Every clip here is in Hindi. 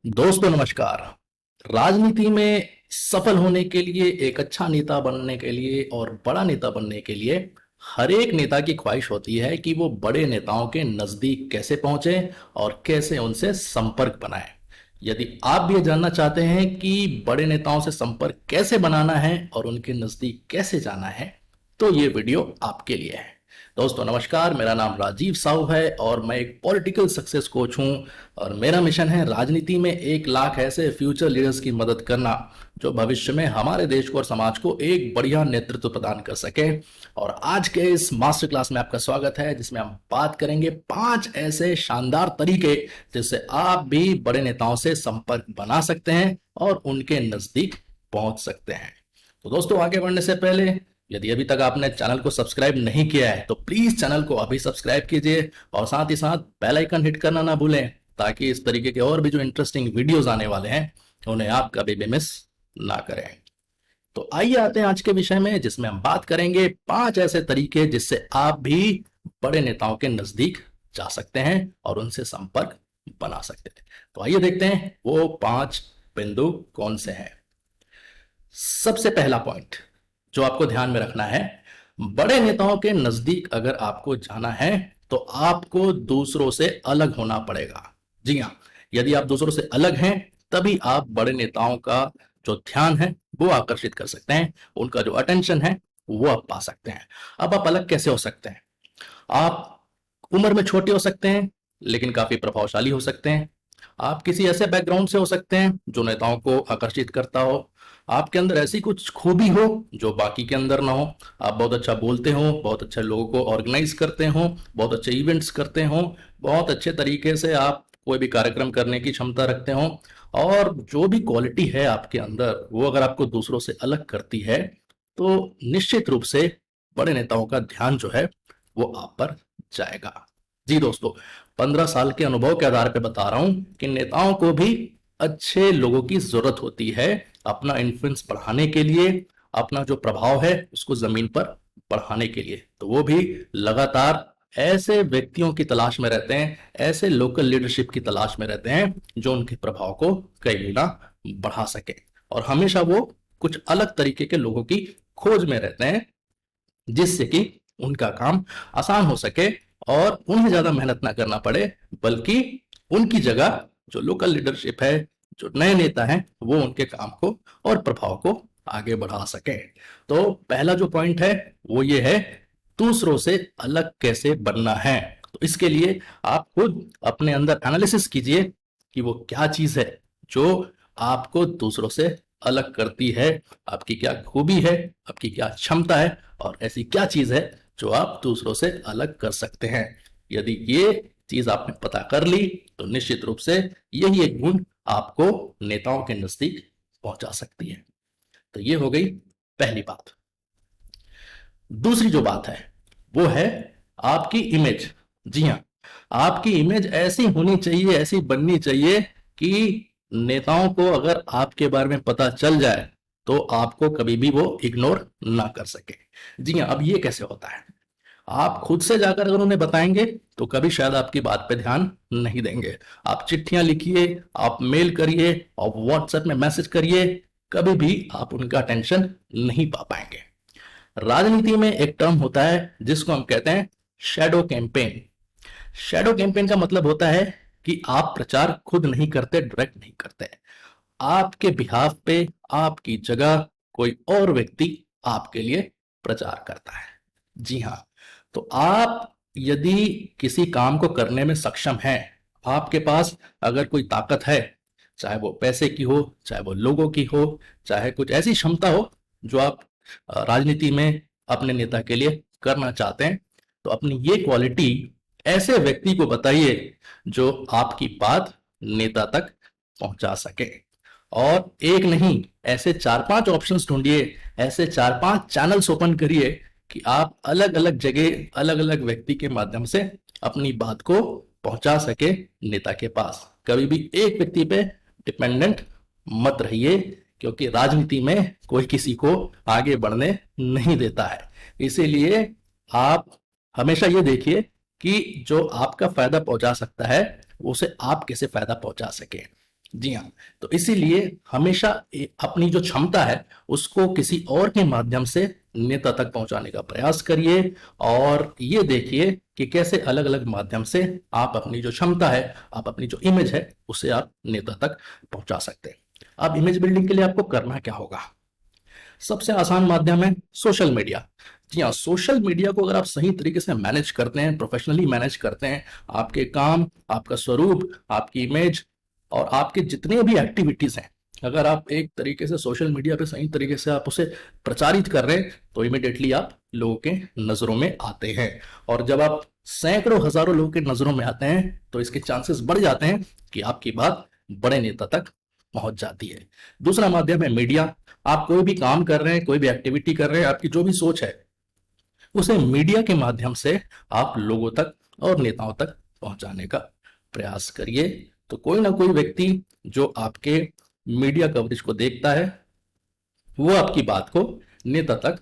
दोस्तों नमस्कार। राजनीति में सफल होने के लिए, एक अच्छा नेता बनने के लिए और बड़ा नेता बनने के लिए हर एक नेता की ख्वाहिश होती है कि वो बड़े नेताओं के नजदीक कैसे पहुंचे और कैसे उनसे संपर्क बनाए। यदि आप भी ये जानना चाहते हैं कि बड़े नेताओं से संपर्क कैसे बनाना है और उनके नजदीक कैसे जाना है, तो ये वीडियो आपके लिए है। दोस्तों नमस्कार, मेरा नाम राजीव साहू है और मैं एक पॉलिटिकल सक्सेस कोच हूं। और मेरा मिशन है राजनीति में 1 लाख ऐसे फ्यूचर लीडर्स की मदद करना जो भविष्य में हमारे देश को और समाज को एक बढ़िया नेतृत्व प्रदान कर सके। और आज के इस मास्टर क्लास में आपका स्वागत है, जिसमें हम बात करेंगे 5 ऐसे शानदार तरीके जिससे आप भी बड़े नेताओं से संपर्क बना सकते हैं और उनके नजदीक पहुंच सकते हैं। तो दोस्तों, आगे बढ़ने से पहले यदि अभी तक आपने चैनल को सब्सक्राइब नहीं किया है तो प्लीज चैनल को अभी सब्सक्राइब कीजिए और साथ ही साथ बेल आइकन हिट करना ना भूलें, ताकि इस तरीके के और भी जो इंटरेस्टिंग वीडियोस आने वाले हैं उन्हें आप कभी भी मिस ना करें। तो आइए आते हैं आज के विषय में, जिसमें हम बात करेंगे 5 ऐसे तरीके जिससे आप भी बड़े नेताओं के नजदीक जा सकते हैं और उनसे संपर्क बना सकते हैं। तो आइए देखते हैं वो 5 बिंदु कौन से हैं। सबसे पहला पॉइंट जो आपको ध्यान में रखना है, बड़े नेताओं के नजदीक अगर आपको जाना है तो आपको दूसरों से अलग होना पड़ेगा। जी हाँ, यदि आप दूसरों से अलग हैं तभी आप बड़े नेताओं का जो ध्यान है वो आकर्षित कर सकते हैं, उनका जो अटेंशन है वो आप पा सकते हैं। अब आप अलग कैसे हो सकते हैं? आप उम्र में छोटे हो सकते हैं लेकिन काफी प्रभावशाली हो सकते हैं। आप किसी ऐसे बैकग्राउंड से हो सकते हैं जो नेताओं को आकर्षित करता हो। आपके अंदर ऐसी कुछ खूबी हो जो बाकी के अंदर ना हो। आप बहुत अच्छा बोलते हो, बहुत अच्छे लोगों को ऑर्गेनाइज करते हो, बहुत अच्छे इवेंट्स करते हो, बहुत अच्छे तरीके से आप कोई भी कार्यक्रम करने की क्षमता रखते हो। और जो भी क्वालिटी है आपके अंदर वो अगर आपको दूसरों से अलग करती है तो निश्चित रूप से बड़े नेताओं का ध्यान जो है वो आप पर जाएगा। जी दोस्तों, 15 साल के अनुभव के आधार पर बता रहा हूं कि नेताओं को भी अच्छे लोगों की जरूरत होती है अपना इन्फ्लुएंस बढ़ाने के लिए, अपना जो प्रभाव है उसको जमीन पर बढ़ाने के लिए। तो वो भी लगातार ऐसे व्यक्तियों की तलाश में रहते हैं, ऐसे लोकल लीडरशिप की तलाश में रहते हैं जो उनके प्रभाव को कई गुना बढ़ा सके। और हमेशा वो कुछ अलग तरीके के लोगों की खोज में रहते हैं जिससे कि उनका काम आसान हो सके और उन्हें ज्यादा मेहनत ना करना पड़े, बल्कि उनकी जगह जो लोकल लीडरशिप है, जो नए नेता हैं, वो उनके काम को और प्रभाव को आगे बढ़ा सके। तो पहला जो पॉइंट है वो ये है, दूसरों से अलग कैसे बनना है। तो इसके लिए आप खुद अपने अंदर एनालिसिस कीजिए कि वो क्या चीज है जो आपको दूसरों से अलग करती है, आपकी क्या खूबी है, आपकी क्या क्षमता है और ऐसी क्या चीज है जो आप दूसरों से अलग कर सकते हैं। यदि ये चीज आपने पता कर ली तो निश्चित रूप से यही एक गुण आपको नेताओं के नजदीक पहुंचा सकती है। तो ये हो गई पहली बात। दूसरी जो बात है वो है आपकी इमेज। जी हाँ, आपकी इमेज ऐसी होनी चाहिए, ऐसी बननी चाहिए कि नेताओं को अगर आपके बारे में पता चल जाए तो आपको कभी भी वो इग्नोर ना कर सके। जी हाँ, अब ये कैसे होता है? आप खुद से जाकर अगर उन्हें बताएंगे तो कभी शायद आपकी बात पे ध्यान नहीं देंगे। आप चिट्ठियां लिखिए, आप मेल करिए, आप व्हाट्सएप में मैसेज करिए, कभी भी आप उनका अटेंशन नहीं पा पाएंगे। राजनीति में एक टर्म होता है जिसको हम कहते हैं शैडो कैंपेन। शैडो कैंपेन का मतलब होता है कि आप प्रचार खुद नहीं करते, डायरेक्ट नहीं करते। आपके बिहाफ पे, आपकी जगह कोई और व्यक्ति आपके लिए प्रचार करता है। जी हाँ, तो आप यदि किसी काम को करने में सक्षम हैं, आपके पास अगर कोई ताकत है, चाहे वो पैसे की हो, चाहे वो लोगों की हो, चाहे कुछ ऐसी क्षमता हो जो आप राजनीति में अपने नेता के लिए करना चाहते हैं, तो अपनी ये क्वालिटी ऐसे व्यक्ति को बताइए जो आपकी बात नेता तक पहुंचा सके। और एक नहीं, ऐसे 4-5 ऑप्शंस ढूंढिए, ऐसे 4-5 चैनल्स ओपन करिए कि आप अलग अलग जगह, अलग अलग व्यक्ति के माध्यम से अपनी बात को पहुंचा सके नेता के पास। कभी भी एक व्यक्ति पे डिपेंडेंट मत रहिए, क्योंकि राजनीति में कोई किसी को आगे बढ़ने नहीं देता है। इसीलिए आप हमेशा ये देखिए कि जो आपका फायदा पहुंचा सकता है उसे आप कैसे फायदा पहुंचा सके। जी हाँ। तो इसीलिए हमेशा अपनी जो क्षमता है उसको किसी और के माध्यम से नेता तक पहुंचाने का प्रयास करिए, और ये देखिए कि कैसे अलग अलग माध्यम से आप अपनी जो क्षमता है, आप अपनी जो इमेज है, उसे आप नेता तक पहुंचा सकते हैं। अब इमेज बिल्डिंग के लिए आपको करना क्या होगा? सबसे आसान माध्यम है सोशल मीडिया। जी हाँ, सोशल मीडिया को अगर आप सही तरीके से मैनेज करते हैं, प्रोफेशनली मैनेज करते हैं, आपके काम, आपका स्वरूप, आपकी इमेज और आपके जितने भी एक्टिविटीज हैं, अगर आप एक तरीके से सोशल मीडिया पे सही तरीके से आप उसे प्रचारित कर रहे हैं, तो इमिडिएटली आप लोगों के नजरों में आते हैं। और जब आप सैकड़ों हजारों लोगों के नजरों में आते हैं, तो इसके चांसेस बढ़ जाते हैं कि आपकी बात बड़े नेता तक पहुंच जाती है। दूसरा माध्यम है मीडिया। आप कोई भी काम कर रहे हैं, कोई भी एक्टिविटी कर रहे हैं, आपकी जो भी सोच है, उसे मीडिया के माध्यम से आप लोगों तक और नेताओं तक पहुंचाने का प्रयास करिए। तो कोई ना कोई व्यक्ति जो आपके मीडिया कवरेज को देखता है, वो आपकी बात को नेता तक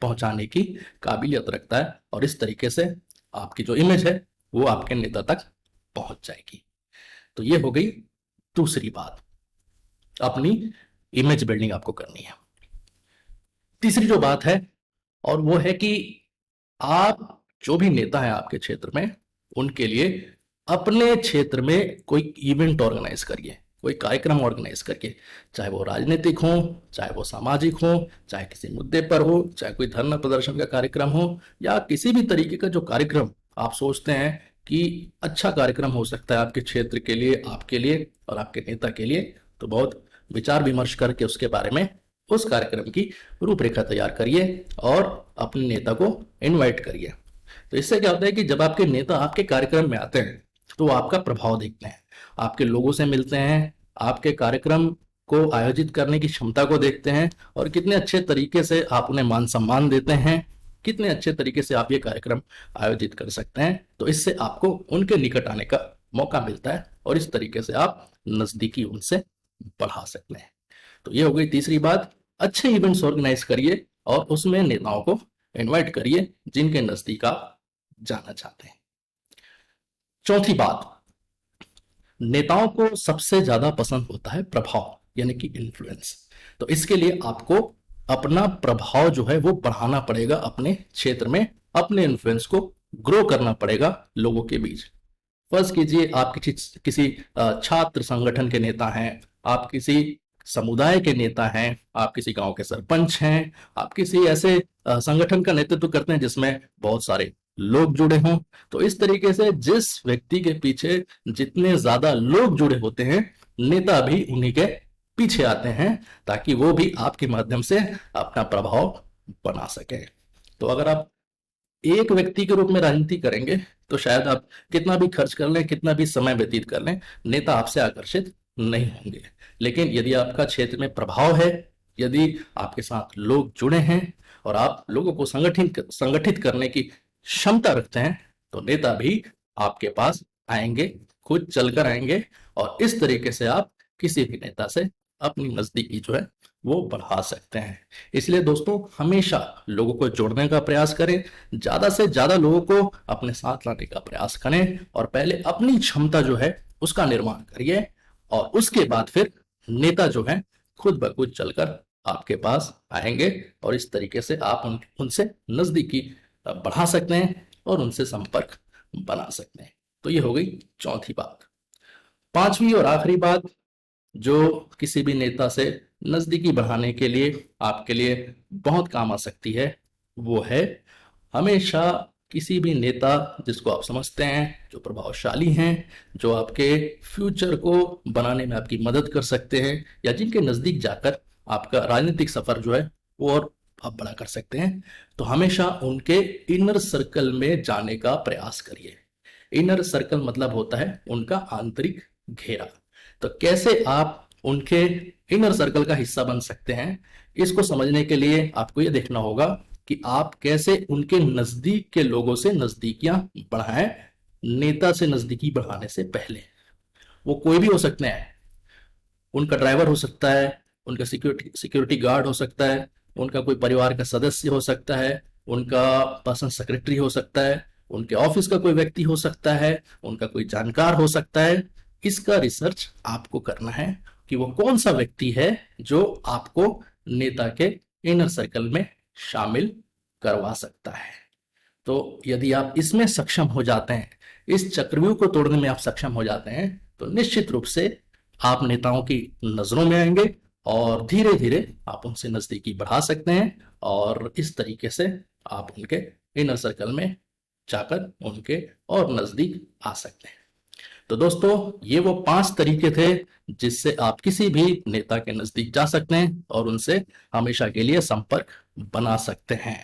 पहुंचाने की काबिलियत रखता है, और इस तरीके से आपकी जो इमेज है वो आपके नेता तक पहुंच जाएगी। तो ये हो गई दूसरी बात, अपनी इमेज बिल्डिंग आपको करनी है। तीसरी जो बात है, और वो है कि आप जो भी नेता है आपके क्षेत्र में, उनके लिए अपने क्षेत्र में कोई इवेंट ऑर्गेनाइज करिए, कोई कार्यक्रम ऑर्गेनाइज करिए। चाहे वो राजनीतिक हो, चाहे वो सामाजिक हो, चाहे किसी मुद्दे पर हो, चाहे कोई धरना प्रदर्शन का कार्यक्रम हो, या किसी भी तरीके का जो कार्यक्रम आप सोचते हैं कि अच्छा कार्यक्रम हो सकता है आपके क्षेत्र के लिए, आपके लिए और आपके नेता के लिए, तो बहुत विचार विमर्श करके उसके बारे में, उस कार्यक्रम की रूपरेखा तैयार करिए और अपने नेता को इनवाइट करिए। तो इससे क्या होता है कि जब आपके नेता आपके कार्यक्रम में आते हैं, तो वो आपका प्रभाव देखते हैं, आपके लोगों से मिलते हैं, आपके कार्यक्रम को आयोजित करने की क्षमता को देखते हैं, और कितने अच्छे तरीके से आप उन्हें मान सम्मान देते हैं, कितने अच्छे तरीके से आप ये कार्यक्रम आयोजित कर सकते हैं। तो इससे आपको उनके निकट आने का मौका मिलता है, और इस तरीके से आप नजदीकी उनसे बढ़ा सकते हैं। तो ये हो गई तीसरी बात, अच्छे इवेंट्स ऑर्गेनाइज करिए और उसमें नेताओं को इनवाइट करिए जिनके नजदीक आप जाना चाहते हैं। चौथी बात, नेताओं को सबसे ज्यादा पसंद होता है प्रभाव, यानी कि इन्फ्लुएंस। तो इसके लिए आपको अपना प्रभाव जो है वो बढ़ाना पड़ेगा अपने क्षेत्र में, अपने इन्फ्लुएंस को ग्रो करना पड़ेगा लोगों के बीच। फर्ज कीजिए आप किसी छात्र संगठन के नेता हैं, आप किसी समुदाय के नेता हैं, आप किसी गांव के सरपंच हैं, आप किसी ऐसे संगठन का नेतृत्व करते हैं जिसमें बहुत सारे लोग जुड़े हों। तो इस तरीके से जिस व्यक्ति के पीछे जितने ज्यादा लोग जुड़े होते हैं, नेता भी उन्हीं के पीछे आते हैं, ताकि वो भी आपके माध्यम से अपना प्रभाव बना सके। तो अगर आप एक व्यक्ति के रूप में राजनीति करेंगे, तो शायद आप कितना भी खर्च कर लें, कितना भी समय व्यतीत कर लें, नेता आपसे आकर्षित नहीं होंगे। लेकिन यदि आपका क्षेत्र में प्रभाव है, यदि आपके साथ लोग जुड़े हैं और आप लोगों को संगठित करने की क्षमता रखते हैं, तो नेता भी आपके पास आएंगे, खुद चलकर आएंगे, और इस तरीके से आप किसी भी नेता से अपनी नजदीकी जो है वो बढ़ा सकते हैं। इसलिए दोस्तों, हमेशा लोगों को जोड़ने का प्रयास करें, ज्यादा से ज्यादा लोगों को अपने साथ लाने का प्रयास करें, और पहले अपनी क्षमता जो है उसका निर्माण करिए, और उसके बाद फिर नेता जो है खुद ब खुद चलकर आपके पास आएंगे, और इस तरीके से आप उनसे नजदीकी बढ़ा सकते हैं और उनसे संपर्क बना सकते हैं। तो ये हो गई चौथी बात। पांचवी और आखिरी बात जो किसी भी नेता से नजदीकी बढ़ाने के लिए आपके लिए बहुत काम आ सकती है, वो है हमेशा किसी भी नेता जिसको आप समझते हैं, जो प्रभावशाली हैं, जो आपके फ्यूचर को बनाने में आपकी मदद कर सकते हैं, या जिनके नजदीक जाकर आपका राजनीतिक सफर जो है वो और आप बड़ा कर सकते हैं, तो हमेशा उनके इनर सर्कल में जाने का प्रयास करिए। इनर सर्कल मतलब होता है उनका आंतरिक घेरा। तो कैसे आप उनके इनर सर्कल का हिस्सा बन सकते हैं, इसको समझने के लिए आपको यह देखना होगा कि आप कैसे उनके नजदीक के लोगों से नजदीकियां बढ़ाएं, नेता से नजदीकी बढ़ाने से पहले। वो कोई भी हो सकते हैं, उनका ड्राइवर हो सकता है, उनका सिक्योरिटी गार्ड हो सकता है, उनका कोई परिवार का सदस्य हो सकता है, उनका पर्सनल सेक्रेटरी हो सकता है, उनके ऑफिस का कोई व्यक्ति हो सकता है, उनका कोई जानकार हो सकता है। इसका रिसर्च आपको करना है कि वो कौन सा व्यक्ति है जो आपको नेता के इनर सर्कल में शामिल करवा सकता है। तो यदि आप इसमें सक्षम हो जाते हैं, इस चक्रव्यूह को तोड़ने में आप सक्षम हो जाते हैं, तो निश्चित रूप से आप नेताओं की नजरों में आएंगे और धीरे धीरे आप उनसे नजदीकी बढ़ा सकते हैं और इस तरीके से आप उनके इनर सर्कल में जाकर उनके और नजदीक आ सकते हैं। तो दोस्तों, ये वो 5 तरीके थे जिससे आप किसी भी नेता के नजदीक जा सकते हैं और उनसे हमेशा के लिए संपर्क बना सकते हैं।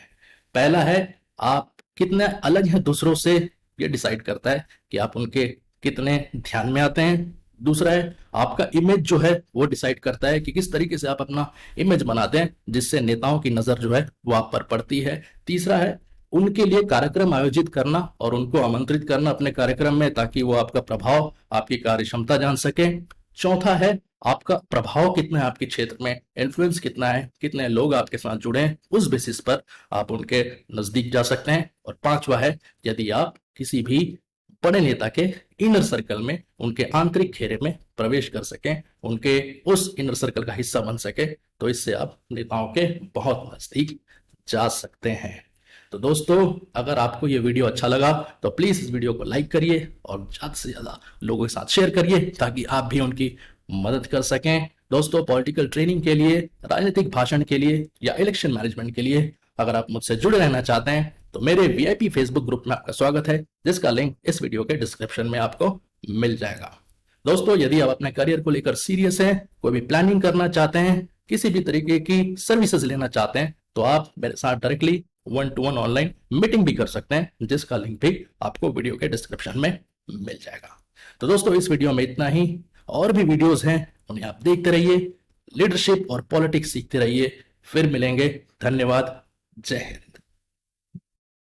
पहला है, आप कितने अलग हैं दूसरों से, ये डिसाइड करता है कि आप उनके कितने ध्यान में आते हैं। दूसरा है, आपका इमेज जो है वो डिसाइड करता है कि किस तरीके से आप अपना इमेज बनाते हैं जिससे नेताओं की नजर जो है वो आप पर पड़ती है। तीसरा है, उनके लिए कार्यक्रम आयोजित करना और उनको आमंत्रित करना अपने कार्यक्रम में, ताकि वो आपका प्रभाव, आपकी कार्यक्षमता जान सके। चौथा है, आपका प्रभाव कितना है आपके क्षेत्र में, इन्फ्लुएंस कितना है, कितने लोग आपके साथ जुड़े हैं, उस बेसिस पर आप उनके नजदीक जा सकते हैं। और पांचवा है, यदि आप किसी भी बड़े नेता के इनर सर्कल में, उनके आंतरिक घेरे में प्रवेश कर सकें, उनके उस इनर सर्कल का हिस्सा बन सके, तो इससे आप नेताओं के बहुत नजदीक जा सकते हैं। तो दोस्तों, अगर आपको ये वीडियो अच्छा लगा तो प्लीज इस वीडियो को लाइक करिए और ज्यादा से ज्यादा लोगों के साथ शेयर करिए ताकि आप भी उनकी मदद कर सकें। दोस्तों, पॉलिटिकल ट्रेनिंग के लिए, राजनीतिक भाषण के लिए या इलेक्शन मैनेजमेंट के लिए अगर आप मुझसे जुड़े रहना चाहते हैं तो मेरे वीआईपी फेसबुक ग्रुप में आपका स्वागत है, जिसका लिंक इस वीडियो के डिस्क्रिप्शन में आपको मिल जाएगा। दोस्तों, यदि आप अपने करियर को लेकर सीरियस हैं, कोई भी प्लानिंग करना चाहते हैं, किसी भी तरीके की सर्विसेज लेना चाहते हैं, तो आप मेरे साथ डायरेक्टली 1-to-1 ऑनलाइन मीटिंग भी कर सकते हैं, जिसका लिंक भी आपको वीडियो के डिस्क्रिप्शन में मिल जाएगा। तो दोस्तों, इस वीडियो में इतना ही। और भी वीडियोस हैं, उन्हें आप देखते रहिए, लीडरशिप और पॉलिटिक्स सीखते रहिए। फिर मिलेंगे। धन्यवाद। जय हिंद।